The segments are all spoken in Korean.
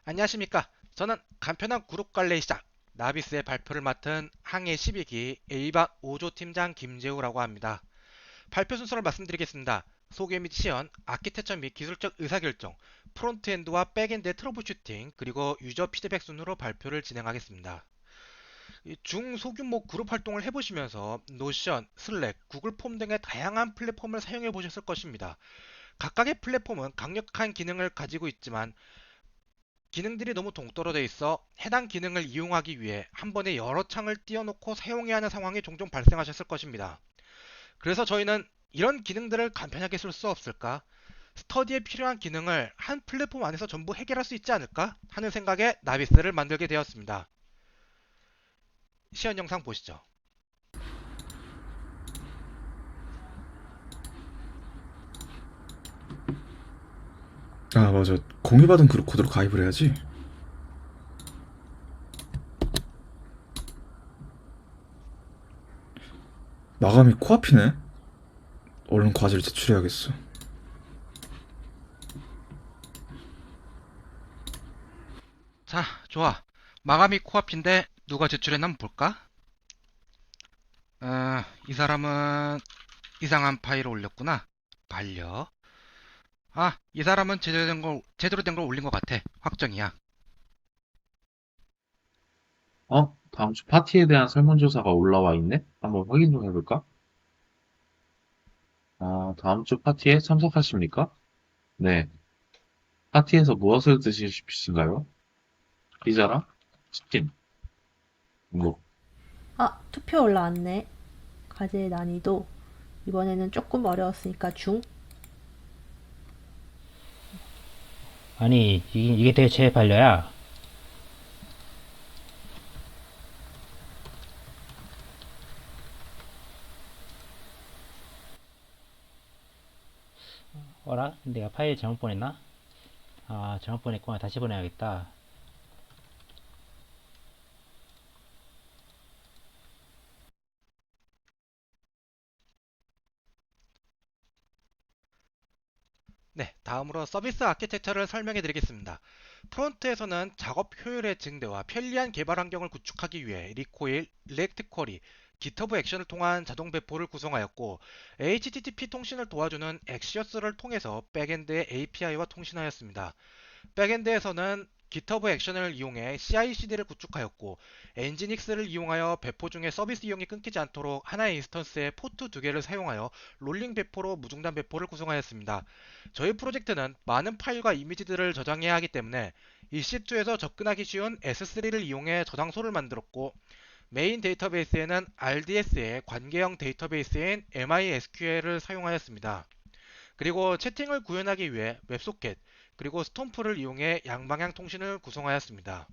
안녕하십니까. 저는 간편한 그룹 관리 시작 나비스의 발표를 맡은 항해 12기 A반 5조 팀장 김재우라고 합니다. 발표 순서를 말씀드리겠습니다. 소개 및 시연, 아키텍처 및 기술적 의사결정, 프론트엔드와 백엔드의 트러블 슈팅, 그리고 유저 피드백 순으로 발표를 진행하겠습니다. 중소규모 그룹 활동을 해보시면서 노션, 슬랙, 구글 폼 등의 다양한 플랫폼을 사용해 보셨을 것입니다. 각각의 플랫폼은 강력한 기능을 가지고 있지만 기능들이 너무 동떨어져 있어 해당 기능을 이용하기 위해 한 번에 여러 창을 띄워놓고 사용해야 하는 상황이 종종 발생하셨을 것입니다. 그래서 저희는 이런 기능들을 간편하게 쓸 수 없을까? 스터디에 필요한 기능을 한 플랫폼 안에서 전부 해결할 수 있지 않을까? 하는 생각에 나비스를 만들게 되었습니다. 시연 영상 보시죠. 아, 맞아. 공유받은 그룹 코드로 가입을 해야지. 마감이 코앞이네. 얼른 과제를 제출해야겠어. 자, 좋아. 마감이 코앞인데 누가 제출했나 한번 볼까? 이 사람은 이상한 파일을 올렸구나. 반려. 이 사람은 제대로 된 걸 올린 것 같아. 확정이야. 다음 주 파티에 대한 설문조사가 올라와 있네? 한번 확인 좀 해볼까? 다음 주 파티에 참석하십니까? 네. 파티에서 무엇을 드실 싶으신가요? 피자랑 치킨, 뭐, 투표 올라왔네. 과제 난이도. 이번에는 조금 어려웠으니까 중. 아니, 이게 대체 반려야? 어라? 내가 파일 잘못 보냈나? 잘못 보냈구나. 다시 보내야겠다. 네, 다음으로 서비스 아키텍처를 설명해 드리겠습니다. 프론트에서는 작업 효율의 증대와 편리한 개발 환경을 구축하기 위해 리코일, 리액트 쿼리, GitHub 액션을 통한 자동 배포를 구성하였고 HTTP 통신을 도와주는 엑시어스를 통해서 백엔드의 API와 통신하였습니다. 백엔드에서는 GitHub 액션을 이용해 CI/CD를 구축하였고 엔지닉스를 이용하여 배포 중에 서비스 이용이 끊기지 않도록 하나의 인스턴스에 포트 두 개를 사용하여 롤링 배포로 무중단 배포를 구성하였습니다. 저희 프로젝트는 많은 파일과 이미지들을 저장해야 하기 때문에 EC2에서 접근하기 쉬운 S3를 이용해 저장소를 만들었고 메인 데이터베이스에는 RDS의 관계형 데이터베이스인 MySQL을 사용하였습니다. 그리고 채팅을 구현하기 위해 웹소켓, 그리고 스톰프를 이용해 양방향 통신을 구성하였습니다.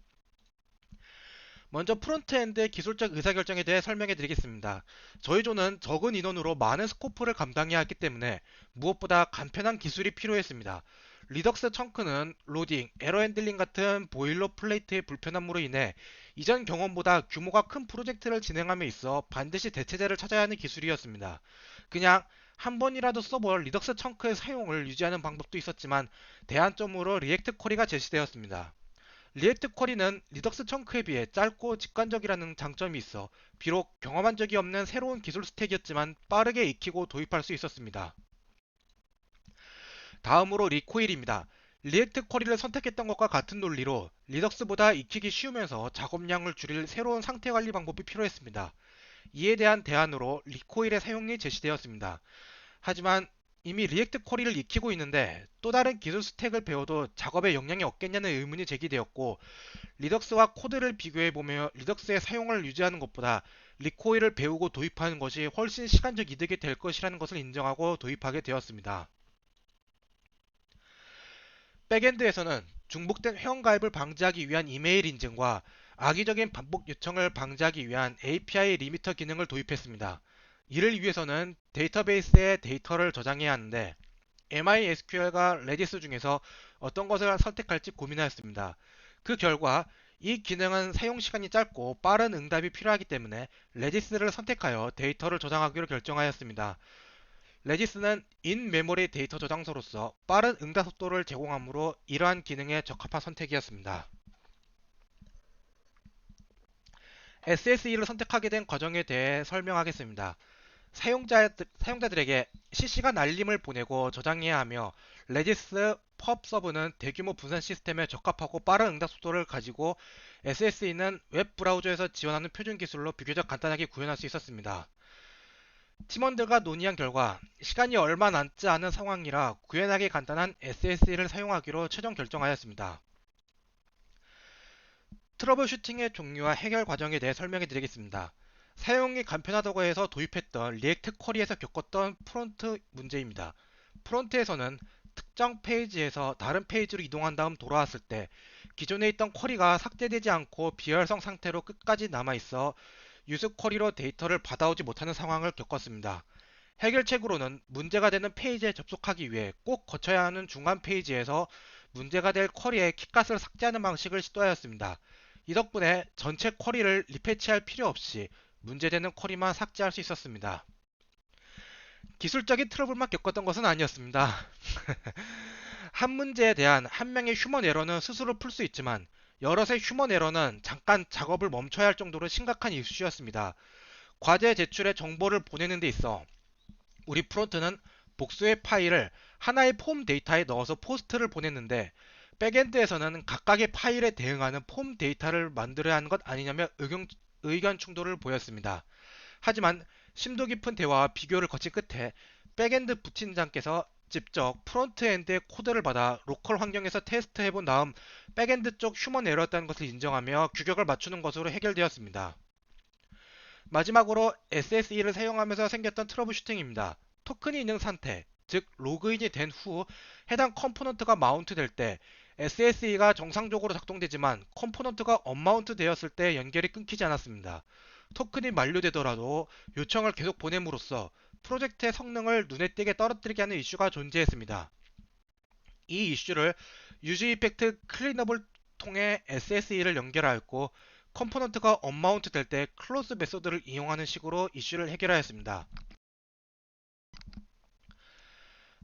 먼저 프론트엔드의 기술적 의사결정에 대해 설명해 드리겠습니다. 저희 조는 적은 인원으로 많은 스코프를 감당해야 했기 때문에 무엇보다 간편한 기술이 필요했습니다. 리덕스 청크는 로딩, 에러 핸들링 같은 보일러 플레이트의 불편함으로 인해 이전 경험보다 규모가 큰 프로젝트를 진행함에 있어 반드시 대체제를 찾아야 하는 기술이었습니다. 그냥 한 번이라도 써볼 리덕스 청크의 사용을 유지하는 방법도 있었지만 대안점으로 리액트 쿼리가 제시되었습니다. 리액트 쿼리는 리덕스 청크에 비해 짧고 직관적이라는 장점이 있어 비록 경험한 적이 없는 새로운 기술 스택이었지만 빠르게 익히고 도입할 수 있었습니다. 다음으로 리코일입니다. 리액트 쿼리를 선택했던 것과 같은 논리로 리덕스보다 익히기 쉬우면서 작업량을 줄일 새로운 상태 관리 방법이 필요했습니다. 이에 대한 대안으로 리코일의 사용이 제시되었습니다. 하지만 이미 리액트 쿼리를 익히고 있는데 또 다른 기술 스택을 배워도 작업에 영향이 없겠냐는 의문이 제기되었고 리덕스와 코드를 비교해보며 리덕스의 사용을 유지하는 것보다 리코일을 배우고 도입하는 것이 훨씬 시간적 이득이 될 것이라는 것을 인정하고 도입하게 되었습니다. 백엔드에서는 중복된 회원가입을 방지하기 위한 이메일 인증과 악의적인 반복 요청을 방지하기 위한 API 리미터 기능을 도입했습니다. 이를 위해서는 데이터베이스에 데이터를 저장해야 하는데 MySQL과 레디스 중에서 어떤 것을 선택할지 고민하였습니다. 그 결과 이 기능은 사용 시간이 짧고 빠른 응답이 필요하기 때문에 레디스를 선택하여 데이터를 저장하기로 결정하였습니다. 레지스는 인메모리 데이터 저장소로서 빠른 응답 속도를 제공하므로 이러한 기능에 적합한 선택이었습니다. SSE를 선택하게 된 과정에 대해 설명하겠습니다. 사용자들에게 실시간 알림을 보내고 저장해야 하며 레지스 펍 서브는 대규모 분산 시스템에 적합하고 빠른 응답 속도를 가지고 SSE는 웹 브라우저에서 지원하는 표준 기술로 비교적 간단하게 구현할 수 있었습니다. 팀원들과 논의한 결과 시간이 얼마 남지 않은 상황이라 구현하기 간단한 SSE를 사용하기로 최종 결정하였습니다. 트러블 슈팅의 종류와 해결 과정에 대해 설명해 드리겠습니다. 사용이 간편하다고 해서 도입했던 리액트 쿼리에서 겪었던 프론트 문제입니다. 프론트에서는 특정 페이지에서 다른 페이지로 이동한 다음 돌아왔을 때 기존에 있던 쿼리가 삭제되지 않고 비활성 상태로 끝까지 남아있어 유즈 쿼리로 데이터를 받아오지 못하는 상황을 겪었습니다. 해결책으로는 문제가 되는 페이지에 접속하기 위해 꼭 거쳐야 하는 중간 페이지에서 문제가 될 쿼리의 키값을 삭제하는 방식을 시도하였습니다. 이 덕분에 전체 쿼리를 리패치할 필요 없이 문제되는 쿼리만 삭제할 수 있었습니다. 기술적인 트러블만 겪었던 것은 아니었습니다. 한 문제에 대한 한 명의 휴먼 에러는 스스로 풀 수 있지만 여럿의 휴먼 에러는 잠깐 작업을 멈춰야 할 정도로 심각한 이슈였습니다. 과제 제출에 정보를 보내는 데 있어 우리 프론트는 복수의 파일을 하나의 폼 데이터에 넣어서 포스트를 보냈는데 백엔드에서는 각각의 파일에 대응하는 폼 데이터를 만들어야 하는 것 아니냐며 의견 충돌을 보였습니다. 하지만 심도 깊은 대화와 비교를 거친 끝에 백엔드 부팀장께서 직접 프론트엔드의 코드를 받아 로컬 환경에서 테스트해본 다음 백엔드 쪽 휴먼 에러였다는 것을 인정하며 규격을 맞추는 것으로 해결되었습니다. 마지막으로 SSE를 사용하면서 생겼던 트러블 슈팅입니다. 토큰이 있는 상태, 즉 로그인이 된 후 해당 컴포넌트가 마운트 될 때 SSE가 정상적으로 작동되지만 컴포넌트가 언마운트 되었을 때 연결이 끊기지 않았습니다. 토큰이 만료되더라도 요청을 계속 보냄으로써 프로젝트의 성능을 눈에 띄게 떨어뜨리게 하는 이슈가 존재했습니다. 이 이슈를 유즈 이펙트 클리너블 통해 SSE를 연결하였고 컴포넌트가 언마운트 될 때 클로즈 메소드를 이용하는 식으로 이슈를 해결하였습니다.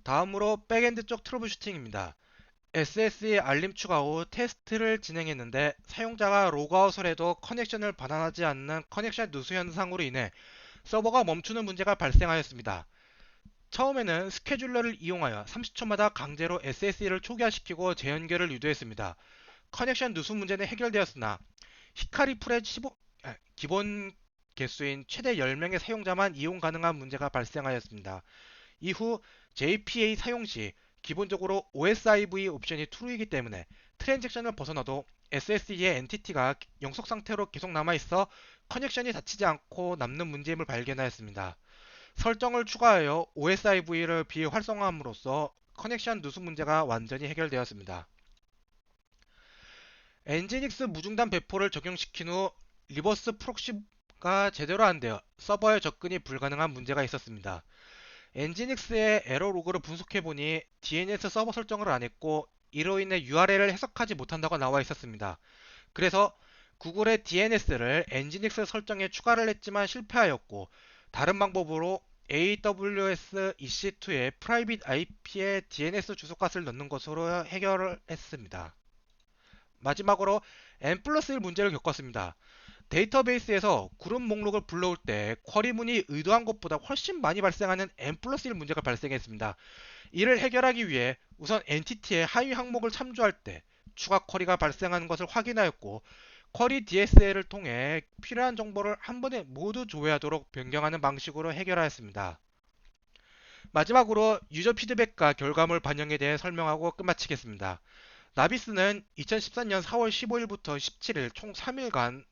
다음으로 백엔드 쪽 트러블 슈팅입니다. SSE 알림 추가 후 테스트를 진행했는데 사용자가 로그아웃을 해도 커넥션을 반환하지 않는 커넥션 누수 현상으로 인해 서버가 멈추는 문제가 발생하였습니다. 처음에는 스케줄러를 이용하여 30초마다 강제로 SSE를 초기화시키고 재연결을 유도했습니다. 커넥션 누수 문제는 해결되었으나 히카리 풀의 기본 개수인 최대 10명의 사용자만 이용 가능한 문제가 발생하였습니다. 이후 JPA 사용 시 기본적으로 OSIV 옵션이 true이기 때문에 트랜잭션을 벗어나도 SSE의 엔티티가 영속 상태로 계속 남아있어 커넥션이 닫히지 않고 남는 문제임을 발견하였습니다. 설정을 추가하여 OSIV를 비활성화함으로써 커넥션 누수 문제가 완전히 해결되었습니다. 엔지닉스 무중단 배포를 적용시킨 후 리버스 프록시가 제대로 안 되어 서버에 접근이 불가능한 문제가 있었습니다. 엔지닉스의 에러 로그를 분석해보니 DNS 서버 설정을 안했고 이로 인해 URL을 해석하지 못한다고 나와 있었습니다. 그래서 구글의 DNS를 엔지닉스 설정에 추가를 했지만 실패하였고 다른 방법으로 AWS EC2의 프라이빗 IP에 DNS 주소값을 넣는 것으로 해결을 했습니다. 마지막으로 N+1 문제를 겪었습니다. 데이터베이스에서 그룹 목록을 불러올 때 쿼리문이 의도한 것보다 훨씬 많이 발생하는 N+1 문제가 발생했습니다. 이를 해결하기 위해 우선 엔티티의 하위 항목을 참조할 때 추가 쿼리가 발생하는 것을 확인하였고 쿼리 DSL을 통해 필요한 정보를 한 번에 모두 조회하도록 변경하는 방식으로 해결하였습니다. 마지막으로 유저 피드백과 결과물 반영에 대해 설명하고 끝마치겠습니다. 나비스는 2014년 4월 15일부터 17일 총 3일간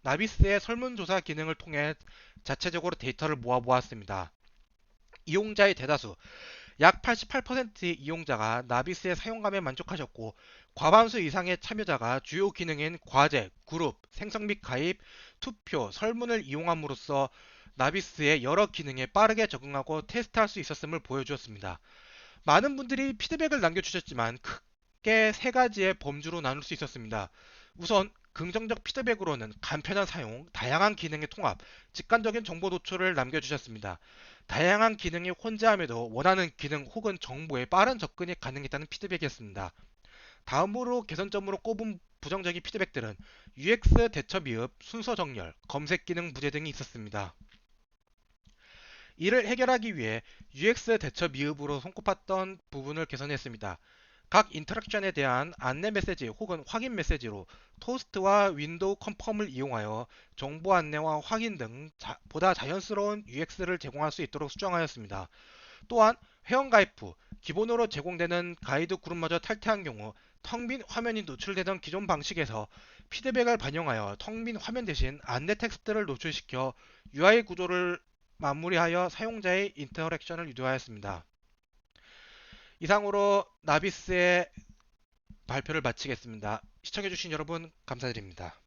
나비스의 설문조사 기능을 통해 자체적으로 데이터를 모아보았습니다. 이용자의 대다수, 약 88%의 이용자가 나비스의 사용감에 만족하셨고 과반수 이상의 참여자가 주요 기능인 과제, 그룹, 생성 및 가입, 투표, 설문을 이용함으로써 나비스의 여러 기능에 빠르게 적응하고 테스트할 수 있었음을 보여주었습니다. 많은 분들이 피드백을 남겨주셨지만 크게 세 가지의 범주로 나눌 수 있었습니다. 우선 긍정적 피드백으로는 간편한 사용, 다양한 기능의 통합, 직관적인 정보 노출을 남겨주셨습니다. 다양한 기능이 혼재함에도 원하는 기능 혹은 정보에 빠른 접근이 가능했다는 피드백이었습니다. 다음으로 개선점으로 꼽은 부정적인 피드백들은 UX 대처 미흡, 순서 정렬, 검색 기능 부재 등이 있었습니다. 이를 해결하기 위해 UX 대처 미흡으로 손꼽았던 부분을 개선했습니다. 각 인터랙션에 대한 안내 메시지 혹은 확인 메시지로 토스트와 윈도우 컨펌을 이용하여 정보 안내와 확인 등 보다 자연스러운 UX를 제공할 수 있도록 수정하였습니다. 또한 회원가입 후 기본으로 제공되는 가이드 그룹마저 탈퇴한 경우 텅 빈 화면이 노출되던 기존 방식에서 피드백을 반영하여 텅 빈 화면 대신 안내 텍스트를 노출시켜 UI 구조를 마무리하여 사용자의 인터랙션을 유도하였습니다. 이상으로 나비스의 발표를 마치겠습니다. 시청해주신 여러분 감사드립니다.